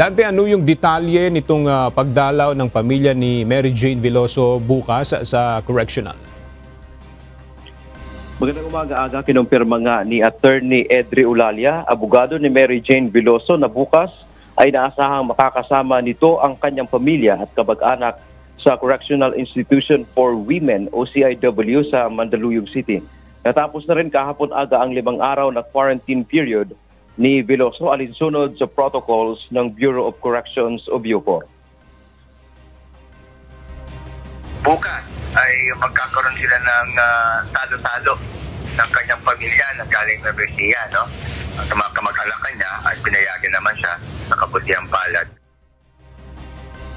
Dante, ano yung detalye nitong pagdalaw ng pamilya ni Mary Jane Veloso bukas sa correctional? Magandang umaga, kinumpirma nga ni Attorney Edri Ulalia, abogado ni Mary Jane Veloso, na bukas ay naasahang makakasama nito ang kanyang pamilya at kabag-anak sa Correctional Institution for Women o CIW sa Mandaluyong City. Natapos na rin kahapon aga ang 5 araw na quarantine period ni Veloso alinsunod sa protocols ng Bureau of Corrections o BUCOR. Bukas ay magkakaroon sila ng talo-talo ng kanyang pamilya na galing na Brescia, no? Sa mga kamag-anak niya ay pinayagan naman siya sa kabutihang palad.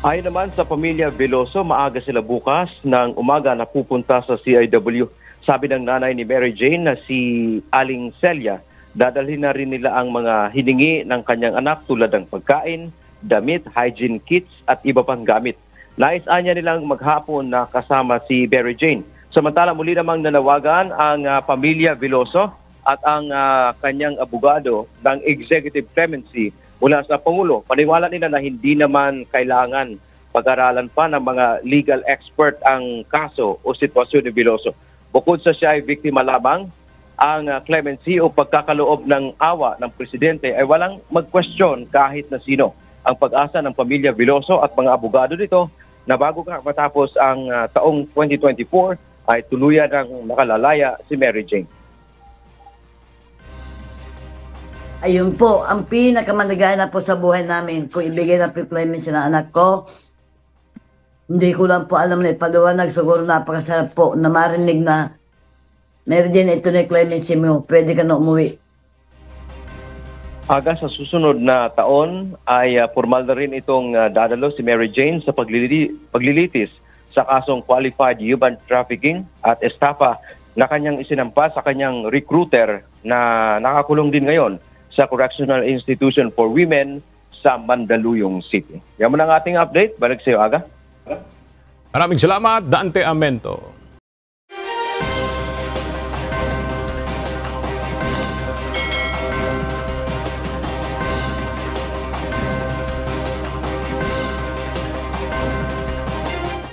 Ayon naman sa pamilya Veloso, maaga sila bukas ng umaga na pupunta sa CIW. Sabi ng nanay ni Mary Jane na si Aling Celia, dadalhin na rin nila ang mga hiningi ng kanyang anak tulad ng pagkain, damit, hygiene kits at iba pang gamit. Nais-anya nilang maghapon na kasama si Mary Jane. Samantala muli namang nanawagan ang pamilya Veloso at ang kanyang abogado ng executive clemency mula sa Pangulo. Paniwala nila na hindi naman kailangan pag-aralan pa ng mga legal expert ang kaso o sitwasyon ni Veloso. Bukod sa siya ay biktima lamang, ang clemency o pagkakaloob ng awa ng presidente ay walang mag-question kahit na sino. Ang pag-asa ng pamilya Veloso at mga abogado nito na bago matapos ang taong 2024 ay tuluyan ng nakalalaya si Mary Jane. Ayun po, ang pinakamanagay na po sa buhay namin kung ibigay na po clemency ng anak ko. Hindi ko lang po alam na ipaliwanag. Siguro napakasarap po na marinig na Mary Jane, ito na clemency mo, pwede ka na umuwi. Aga sa susunod na taon ay formal na rin itong dadalo si Mary Jane sa paglilitis sa kasong qualified human trafficking at estafa na kanyang isinampa sa kanyang recruiter na nakakulong din ngayon sa Correctional Institution for Women sa Mandaluyong City. Yan mo ang ating update. Balik sa iyo, Aga. Maraming salamat, Dante Amento.